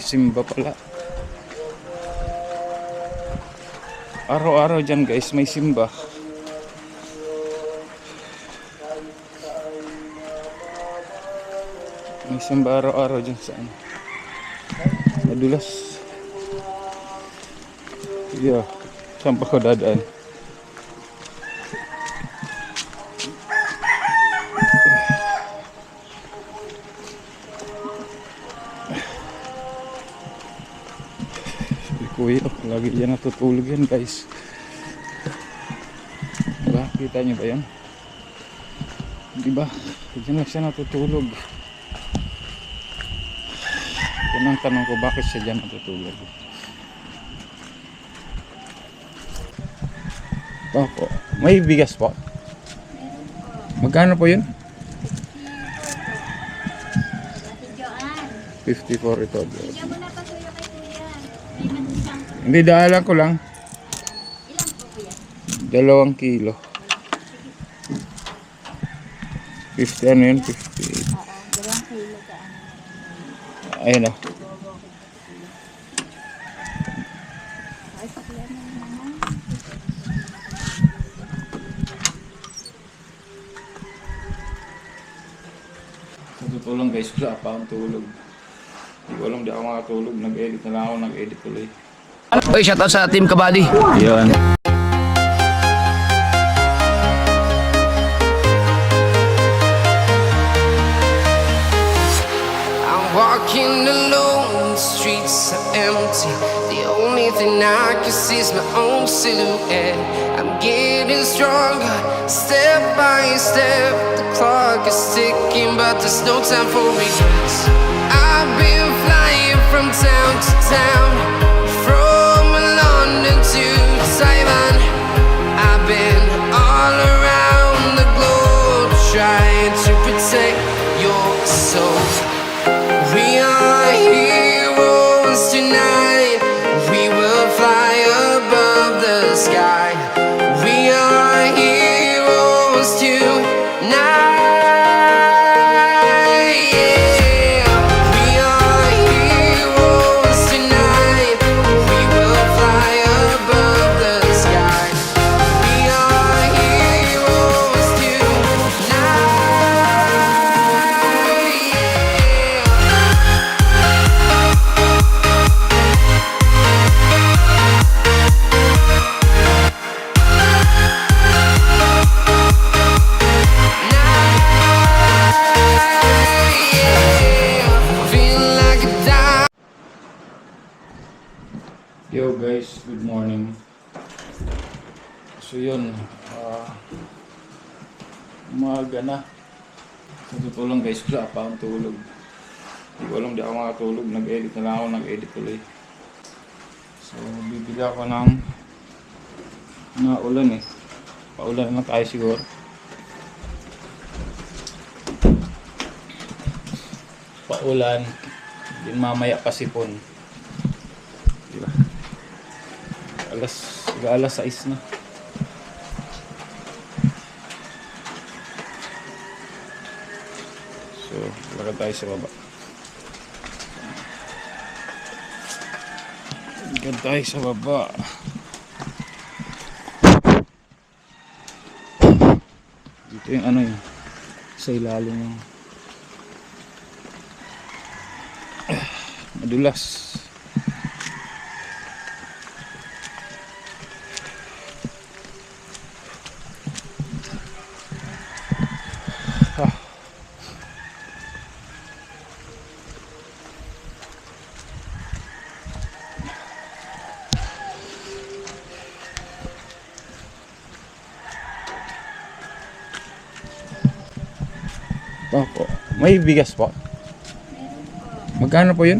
simba pala. Araw-araw dyan guys may simba. May simba araw-araw dyan sa ano. Madulas. Yeah, saan pa ko dadaan? Kuya, lagi dyan natutulog yan guys. Diba? Kita nyo ba yan? Diba? Dyan lang siya natutulog. Yan ang tanong ko, bakit siya dyan natutulog? Opo. May bigas po? Magkano po yun? 54 ito. Hindi, daalan ko lang. Ilan po kuya? 2 kilo. 50 ano yun? 58. Oo, 2 kilo ka ano. Ayun o. Ay, paklan na naman. Sa totoo lang guys, wala pa akong tulog. Hindi ko alam, di ako makatulog. Nag-edit na lang ako, nag-edit ulit. Oy, shoutout sa Team Kabady. Yun. I'm walking alone, the streets are empty. The only thing I can see is my own silhouette. I'm getting stronger, step by step. The clock is ticking, but there's no time for regrets. I've been flying from town to town, from London to Taiwan. I've been all around the globe, trying to protect your soul. We are heroes tonight. We will fly above the sky. We are heroes tonight. Yeah. We are heroes tonight. We will fly above the sky. We are heroes tonight. Yo guys, good morning. So yun, umaga na. Sa totoo lang guys, wala pa akong tulog. Hindi ko alam, di ako makatulog. Nag-edit na lang ako, nag-edit ulit. So bibili ako ng ulan eh. Paulan na tayo siguro. Paulan. Din mamaya pasipon. Diba? Alas 6 na. So, lakad tayo sa baba. Lakad tayo sa baba. Dito yung ano yun. Sa ilalim yung madulas. Opo. May bigas po? Magkano po yun?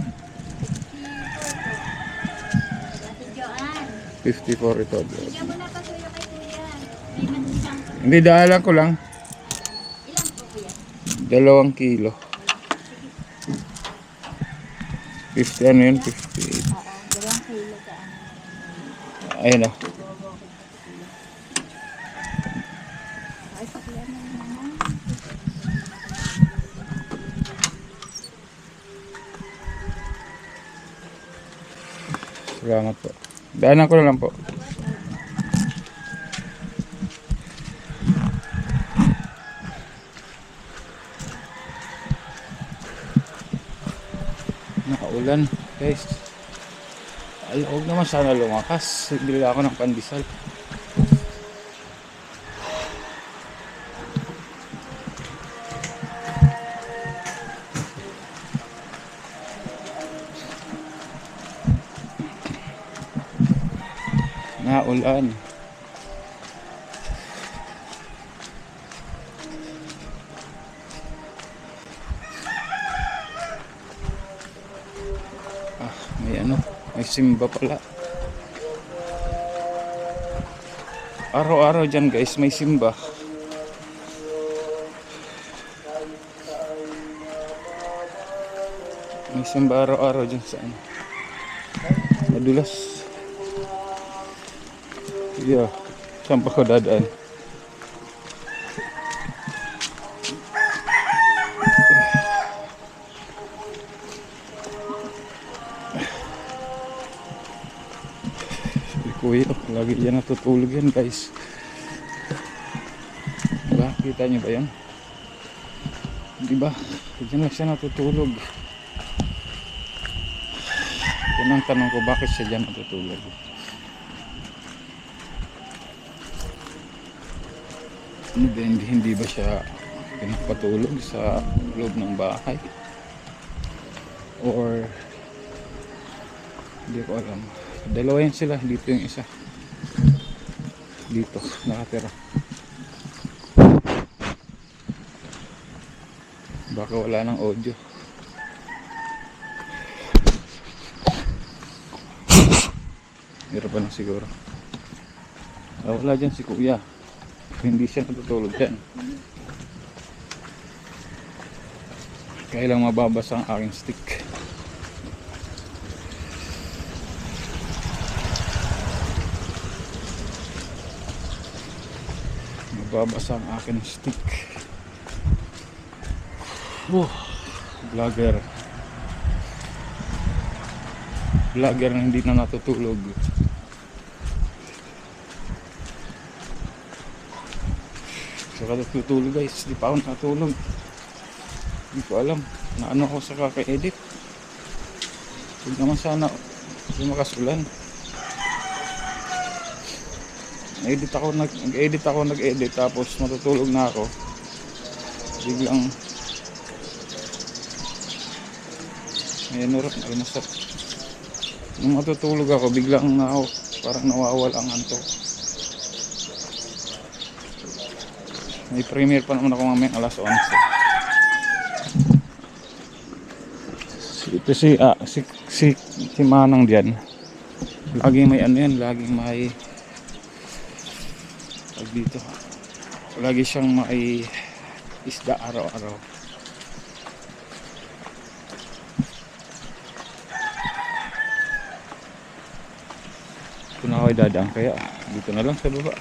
54 ito. Bigyan mo na pa kuya kay kuya. Hindi, daalan ko lang. Ilan po kuya? 2 kilo. 50 ano yun? 58. Oo, 2 kilo ka ano. Ayun o. Ay, paklan na naman. Salamat po. Daanan ko na lang po. Nakaulan guys. Ay, huwag naman sana lumakas. Bili ako ng pandesal. Naulan. May simba pala. Araw-araw dyan guys, may simba. May simba araw-araw dyan sa ano. Madulas. Yeah. Saan pa ko dadaan? Kuya, lagi yan natutulog yan guys. Diba? Kita nyo ba yan? Diba? Diyan lang siya natutulog. Yan ang tanong ko, bakit siya dyan natutulog? Hindi ba siya pinapatulog sa loob ng bahay? Or hindi ko alam. Dalawa yan sila, dito yung isa. Dito, nakatira. Baka wala ng audio. Hirapan na siguro. Wala dyan si kuya. Hindi siya natutulog dyan. Kailang mababasa ang aking stick. Babasa ang akin stick. Vlogger na hindi na natutulog. So katutulog guys, di pa ako natutulog. Hindi ko alam na ano ko sa kaka-edit. Huwag naman sana makasulan. Nag-edit tapos matutulog na ako. Biglang ayan oras na almusap. Nung matutulog ako, biglang parang nawawala ang antok. May premiere pa naman ako mamaya alas 11. Ito si Manang diyan. Laging may ano yan, laging may dito. Lagi siyang may isda araw-araw. Kung ako'y dadaan kaya dito na lang sa baba.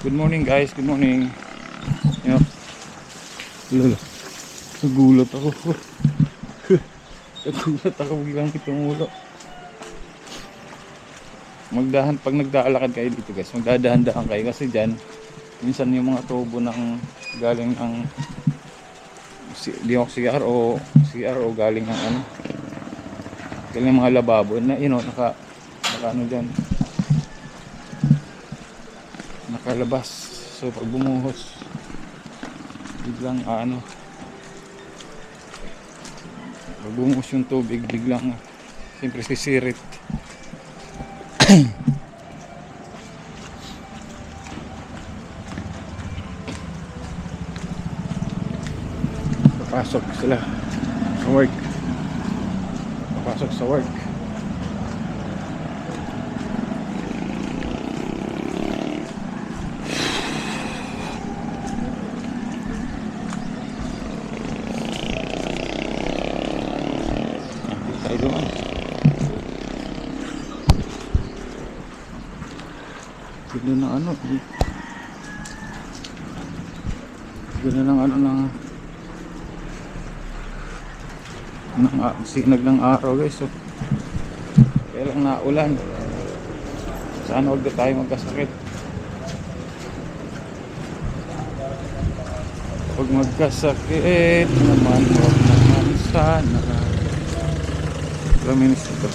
Good morning guys, good morning. Lolo. Nagulat ako. Nagulat ako biglang kitumulo. Pag nagdaalakad kayo dito guys, magdadahan-dahan kayo kasi dyan minsan yung mga tubo ng galing ng CR o galing ng ano, galing ng mga lababo na naka ano dyan, nakalabas. So pag bumuhos biglang pag bumuhos yung tubig biglang siyempre sisirit. Papasok sila sa work. Tayo doon. Ganda na ano. Ganda ng ano ng sinag ng araw guys. So, kaya kaya lang naulan. Sana huwag na tayo magkasakit. Pag magkasakit naman, huwag naman sana. Ilang minutes ito.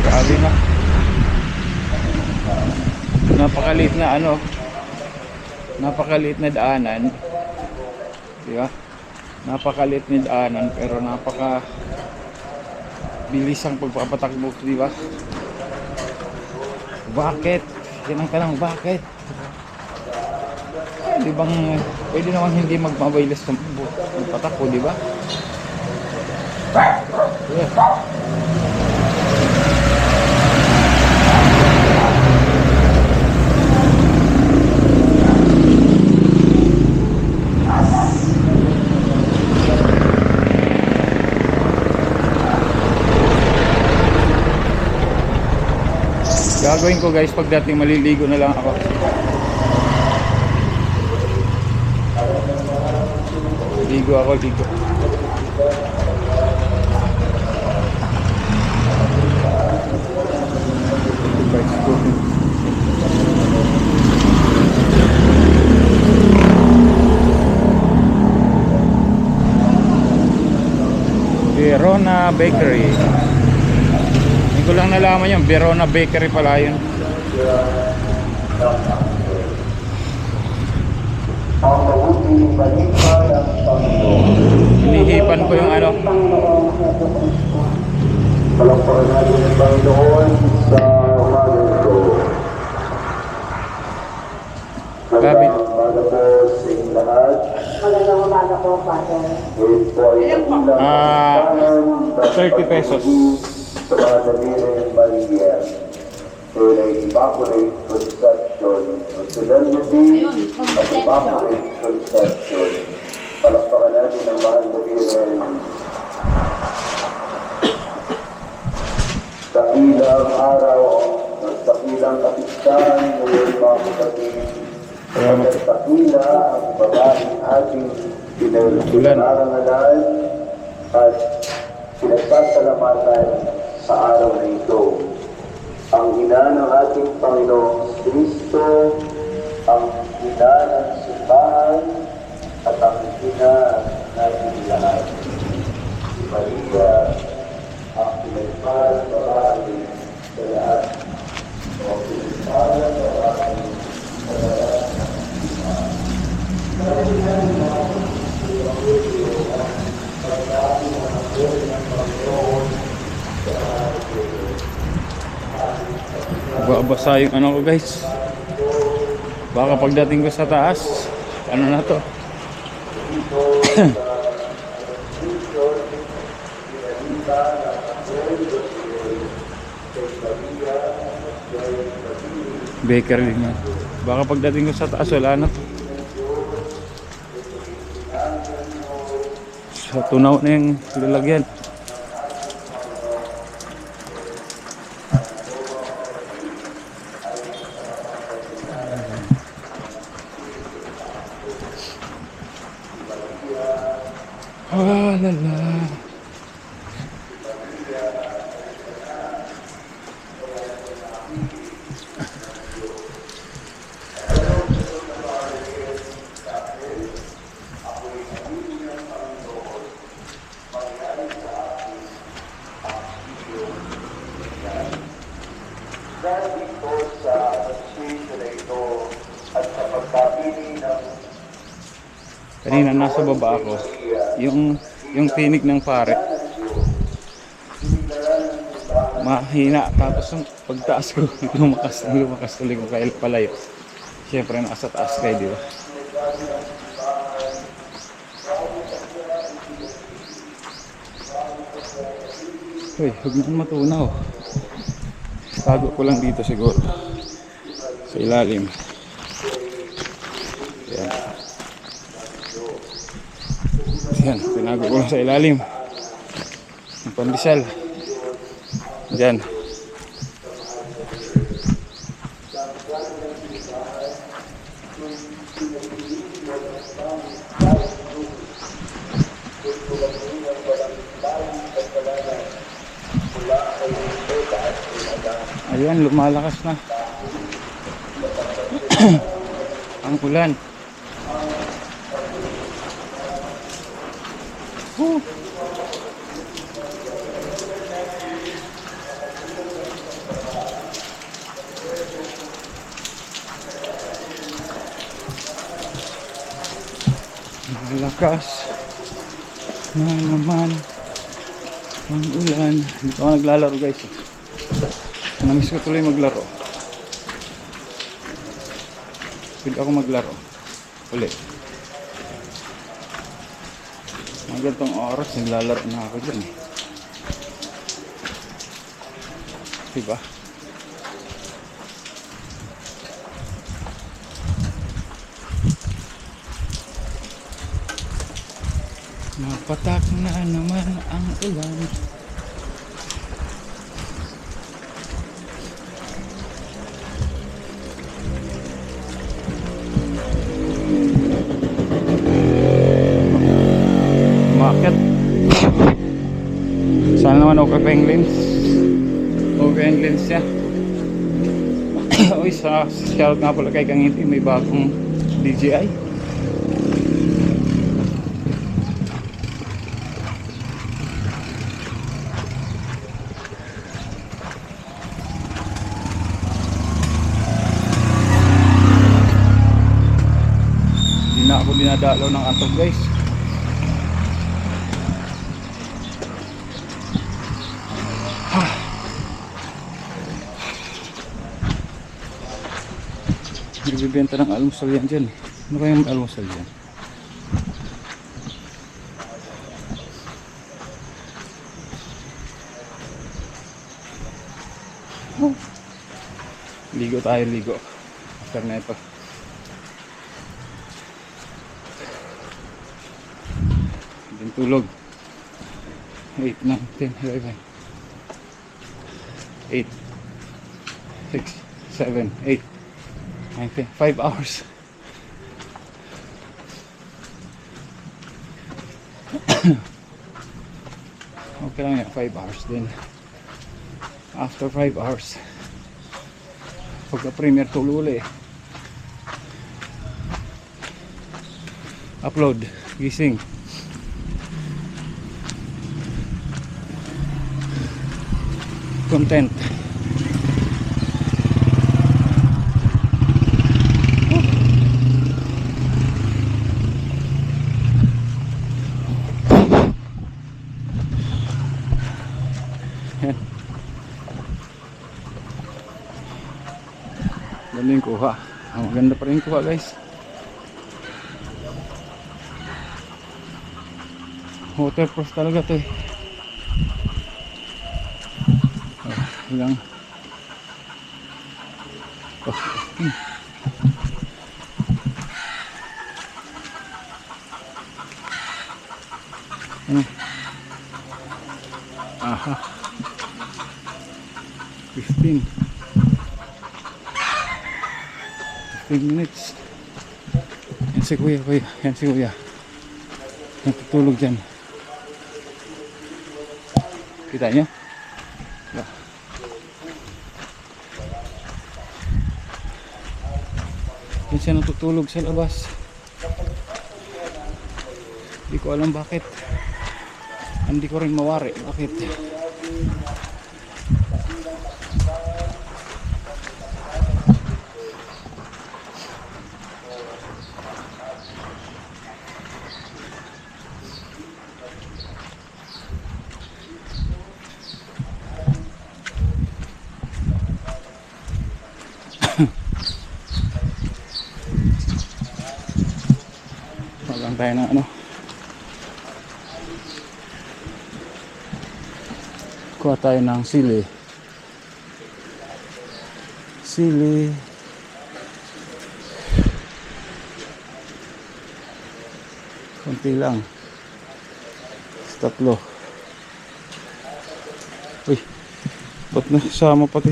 Grabe na. Napakaliit na ano. Napakaliit na daanan. Di ba? Napakaliit na daanan pero napaka bilis ang pagpapatakbo, di ba? Bakit? Yan ang tanong, bakit? Di bang pwede naman hindi magmabilis ng patakbo, di ba? Yeah. Gagawin ko guys pagdating maliligo na lang ako. Ligo ako, ligo. Verona Bakery. Hindi ko lang nalaman yung Verona Bakery pala yun. Hinihipan ko yung ano. Palakpakan natin ang Panginoon sa umagang ito. Gabit. Umaga po sa inyong lahat. Magandang umaga po, Father. Ito ay 30 pesos. sa mga Virgen Maria. Ito ay Immaculate Conception. Ang solemnity of Immaculate Conception. Palakpakan natin ang mahal na Virgen. Dakilang araw, dakilang kapitan, ngayon mga kapatid. Dakila ang babaeng ating pinag-arangalan at pinagpasalamatan sa araw na ito. Ang ina ng ating Panginoong Kristo, ang ina ng simbahan, at ang ina natin lahat. Si Maria, ang pinagpasalamatan sa lahat. Ang pinagpasalamatan sa lahat. Babasa yung ano ko guys. Baka pagdating ko sa taas, ano na to? Bakery nga. Baka pagdating ko sa taas, wala na to. So, tunaw na yung lalagyan. Ah, lala. Dahil dito sa association na ito at sa pagkabili ng Kanina nasa baba ako. Yung tinig ng pare. Mahina. Tapos yung pagtaas ko, lumakas tuloy ko kahit palayo. Siyempre nasa taas kayo, di ba? Uy, huwag naman matunaw. Tago ko lang dito siguro. Sa ilalim. Yan. Yan, tinago ko lang sa ilalim. Yung pandesal. Diyan. Ayan, lumalakas na ang ulan. Malakas na naman ang ulan. Dito ako naglalaro guys. Namiss ko tuloy maglaro. Pwede ako maglaro ulit. Mga ganitong oras naglalaro na ako dyan. Diba? Mapatak na naman ang ulan. Umakyat. Sana naman okay pa yung lens. Okay yung lens niya. Uy, sa shoutout nga pala kay Kangiti, may bagong DJI. Hindi na ako dinadalaw ng antok guys. Nagbibenta ng almusal yan dyan. Ano kayang almusal yan? Oh. Ligo tayo, ligo. After na ito. Din tulog. 8, 9, 10, 11 8 6, 7, 8 5 hours. Okay lang yan, 5 hours din. After 5 hours pagka-premiere tulog ulit. Upload, gising. Content. Ganda yung kuha. Maganda pa rin yung kuha guys. Waterproof talaga to eh. Ilang ano? Aha. 15 minutes. Yan si kuya. Yan si kuya. Natutulog dyan. Kita nyo? Yan siya natutulog sa labas. Hindi ko alam bakit. Hindi ko rin mawari. Bakit? Walang tayo ng ano. Kuha tayo ng sili. Sili. Konti lang. Tatlo. Uy. Ba't nasama pati?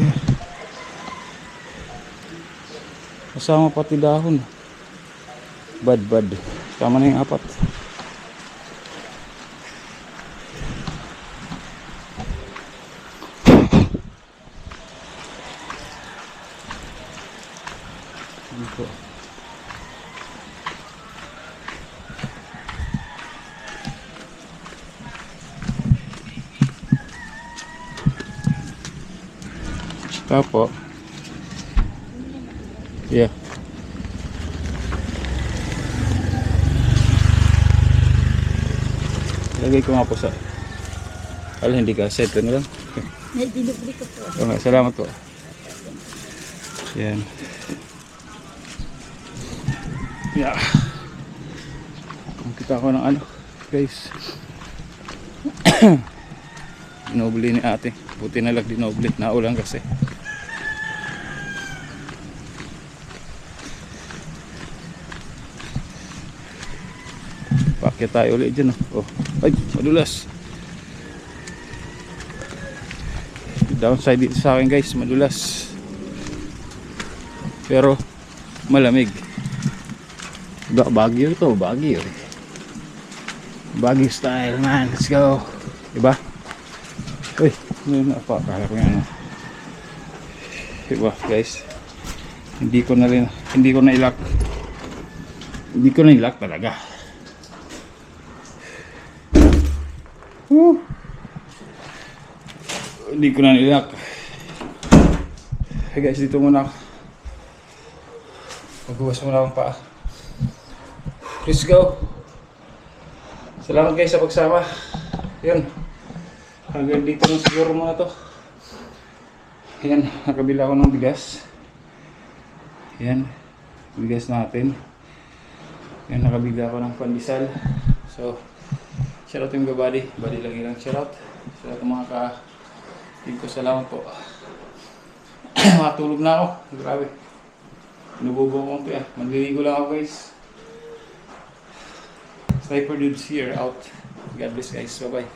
Kasama pati dahon. Bad. Tama na yung 4. Dito. Tapo. Yeah. Lagay ko nga po sa... hindi ka. Set ko na lang. Nililibre ko po. Okay, salamat po. Yan. Yeah. Kita ko ng ano, guys. Dinoble ni ate. Buti na lang dinoble. Naulan kasi. Pakyat tayo ulit dyan. Oh. Ay, madulas. Downside dito sa akin guys, madulas. Pero malamig. Baguio ito, Baguio. Baguio style man, let's go. Diba? Uy, yun na pa, kala ko yan. Diba guys? Hindi ko na ilak. Hindi ko na ilak talaga. Hindi ko na nilak. Hey guys, dito muna ako. Maghuwas muna akong paa. Let's go. Salamat guys sa pagsama. Yun. Hanggang dito na siguro muna to. Yan, nakabila ako ng bigas. Yan. Bigas natin. Yan, nakabila ako ng pandesal. So, shoutout yung body lagi lang shoutout. Shoutout mga ka-team ko, salamat po. Matulog na ako, grabe. Inububo ko ito yan. Magliligo lang ako guys. Sniper dudes here out. God bless guys, bye bye.